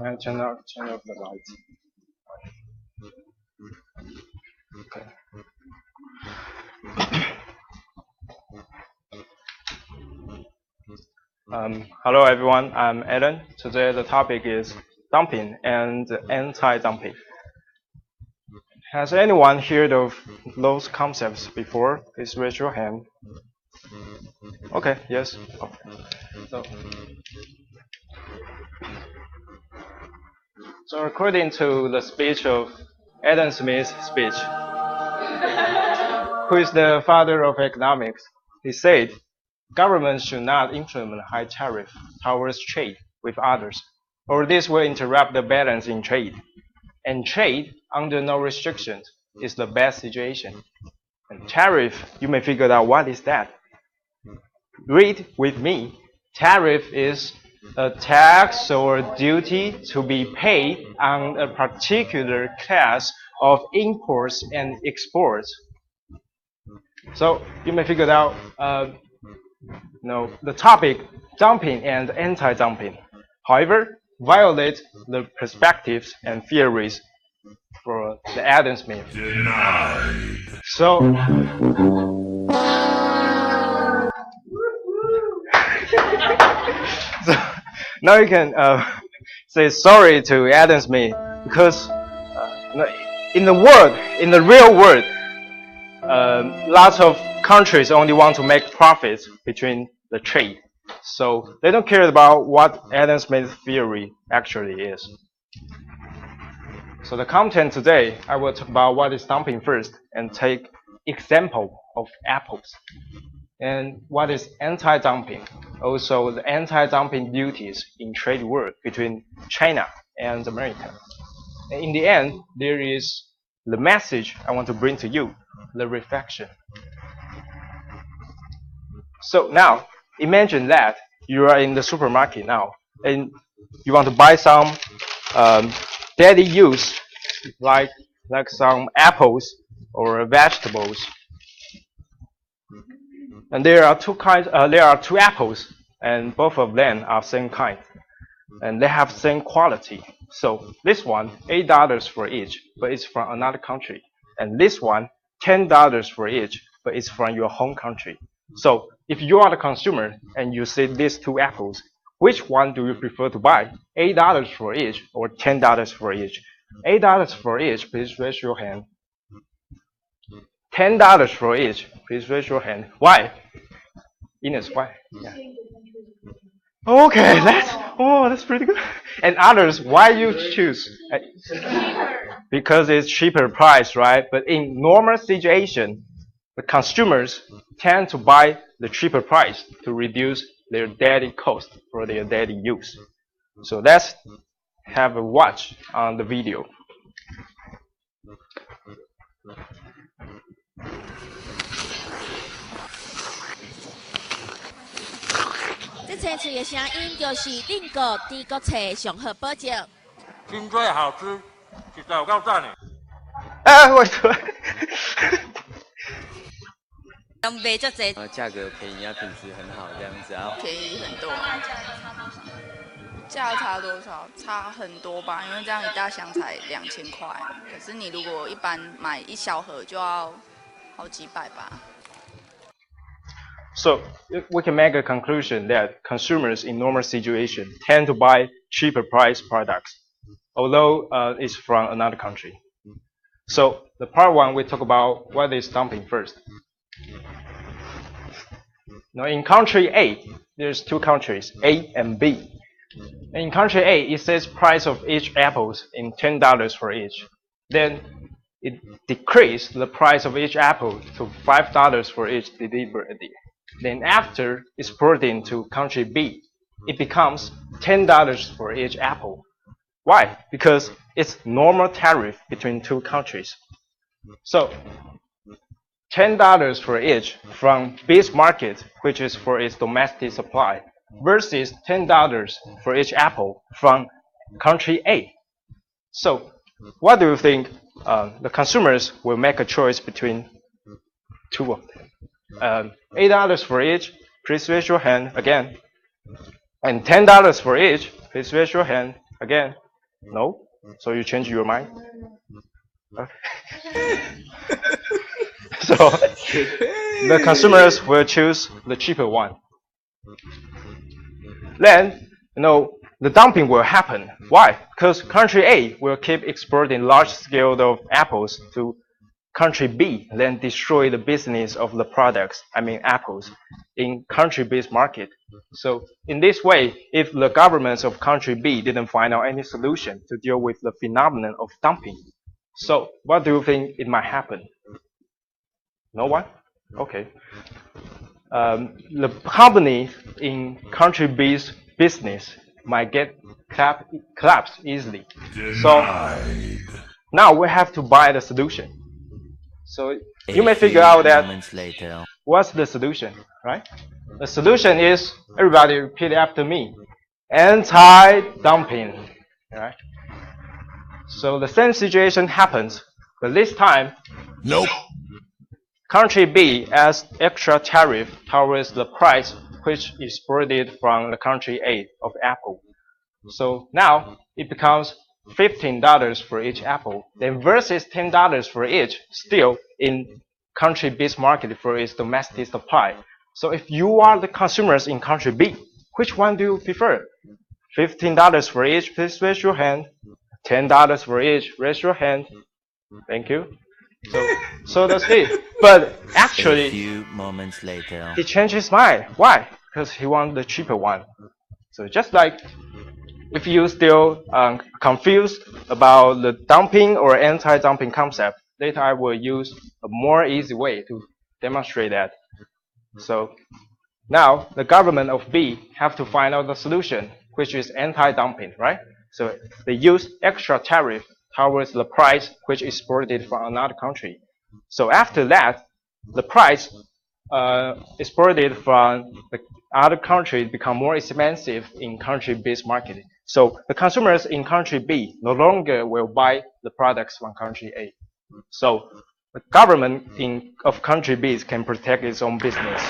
I turn off the lights. Okay. Hello everyone, I'm Alan. Today the topic is dumping and anti-dumping. Has anyone heard of those concepts before? Please raise your hand. Okay, yes. Okay. So according to the speech of Adam Smith's speech, who is the father of economics, he said, governments should not implement high tariff towards trade with others, or this will interrupt the balance in trade. And trade under no restrictions is the best situation. And tariff, you may figure out what is that. Read with me. Tariff is a tax or duty to be paid on a particular class of imports and exports. So you may figure out the topic dumping and anti-dumping. However, violate the perspectives and theories for the Adam Smith. Denied. So now you can say sorry to Adam Smith because in the real world, lots of countries only want to make profits between the trade. So they don't care about what Adam Smith's theory actually is. So the content today, I will talk about what is dumping first and take example of apples. And what is anti-dumping? Also the anti-dumping duties in trade war between China and America. And in the end, there is the message I want to bring to you, the reflection. So now, imagine that you are in the supermarket now, and you want to buy some daily use, like some apples or vegetables. And there are two apples, and both of them are same kind, and they have same quality. So this one, $8 for each, but it's from another country, and this one, $10 for each, but it's from your home country. So if you are the consumer and you see these two apples, which one do you prefer to buy? $8 for each or $10 for each? $8 for each, please raise your hand. $10 for each, please raise your hand. Why? Ines, why? Yeah. Okay, that's pretty good. And others, why you choose? Because it's cheaper price, right? But in normal situation, the consumers tend to buy the cheaper price to reduce their daily cost for their daily use. So let's have a watch on the video. 这清脆的声音就是恁个甜国菜上好保证。真最好吃，实在有够赞的。我错。买这济，价格便宜啊，品质很好，这样子啊。便宜很多。价差多少？差很多吧，因为这样一大箱才2000块，可是你如果一般买一小盒就要好几百吧。 So we can make a conclusion that consumers in normal situation tend to buy cheaper price products, although it's from another country. So the part one, we talk about what is dumping first. Now in country A, there's two countries, A and B. In country A, it says price of each apples in $10 for each. Then it decreased the price of each apple to $5 for each delivery. Then after exporting to country B, it becomes $10 for each apple. Why? Because it's normal tariff between two countries. So $10 for each from B's market, which is for its domestic supply, versus $10 for each apple from country A. So what do you think the consumers will make a choice between two of them? $8 for each, please raise your hand again. And $10 for each, please raise your hand again. No? So you change your mind? Okay. So the consumers will choose the cheaper one. Then, the dumping will happen. Why? Because country A will keep exporting large scale of apples to country B, then destroy the business of the products, I mean apples, in country B's market. So in this way, if the governments of country B didn't find out any solution to deal with the phenomenon of dumping, so what do you think it might happen? No one? Okay. The company in country B's business might get collapsed easily. So now we have to buy the solution. So you may figure out that what's the solution, right? The solution is, everybody repeat after me, anti-dumping, right? So the same situation happens, but this time, Nope. country B adds extra tariff towards the price which is exported from the country A of apple. So now it becomes $15 for each apple, then versus $10 for each, still in country B's market for its domestic supply. So if you are the consumers in country B, which one do you prefer? $15 for each, please raise your hand. $10 for each, raise your hand. Thank you. So that's it. But actually, A few moments later, he changed his mind. Why? Because he wanted the cheaper one. So just like if you still confused about the dumping or anti-dumping concept, later I will use a more easy way to demonstrate that. So now the government of B have to find out the solution, which is anti-dumping, right? So they use extra tariff towards the price which is exported from another country. So after that, the price exported from the other country become more expensive in country B's market. So the consumers in country B no longer will buy the products from country A. So the government of country B can protect its own business.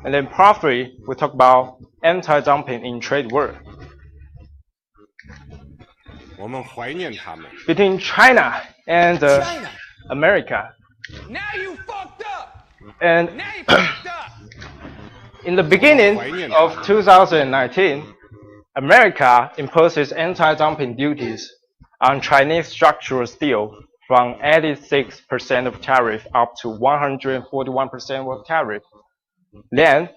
And then probably we talk about anti-dumping in trade war. Between China and America. Now you fucked up. And Now you fucked up. in the beginning of 2019, America imposes anti-dumping duties on Chinese structural steel from 86% of tariff up to 141% of tariff. Then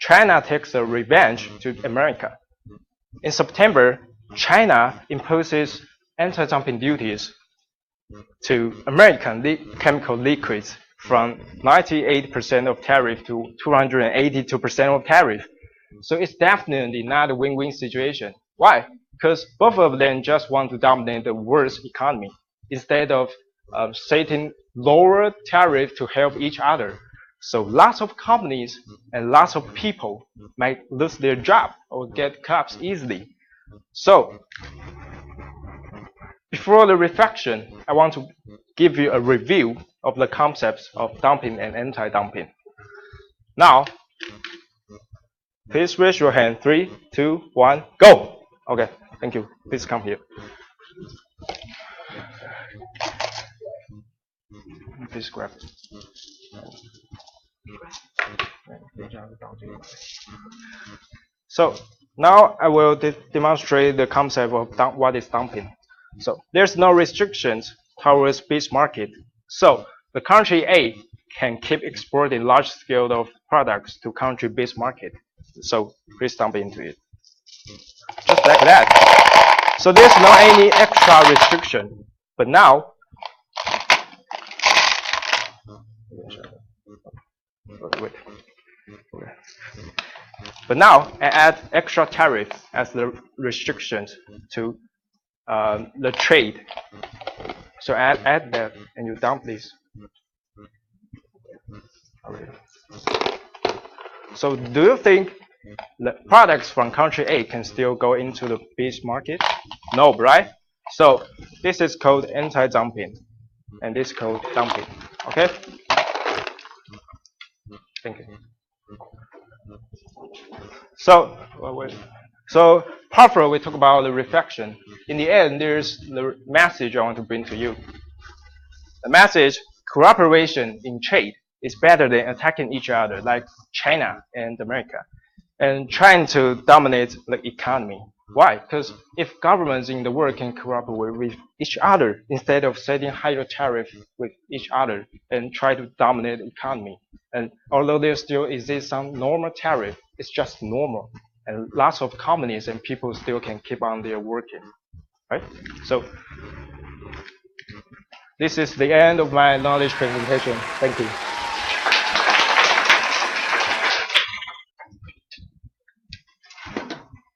China takes a revenge to America. In September, China imposes anti-dumping duties to American chemical liquids from 98% of tariff to 282% of tariff. So it's definitely not a win-win situation. Why? Because both of them just want to dominate the world's economy instead of setting lower tariff to help each other. So lots of companies and lots of people might lose their job or get collapsed easily. So before the reflection, I want to give you a review of the concepts of dumping and anti-dumping. Now, please raise your hand. 3, 2, 1, go! Okay, thank you. Please come here. Please grab it. So now I will demonstrate the concept of what is dumping. So there's no restrictions towards B's market. So the country A can keep exporting large scale of products to country B's market. So please dump into it. Just like that. So there's no any extra restriction. But now, wait. Okay. But now I add extra tariff as the restrictions to the trade. So add that and you dump this. Okay. So do you think the products from country A can still go into the B's market? No, right? So this is called anti-dumping and this is called dumping. Okay? Thank you. So, wait. So part 4, we talk about the reflection. In the end, there's the message I want to bring to you. The message: cooperation in trade is better than attacking each other like China and America and trying to dominate the economy. Why? Because if governments in the world can cooperate with each other instead of setting higher tariffs with each other and try to dominate the economy, and although there still exists some normal tariff, it's just normal, and lots of companies and people still can keep on their working, right? So this is the end of my knowledge presentation. Thank you.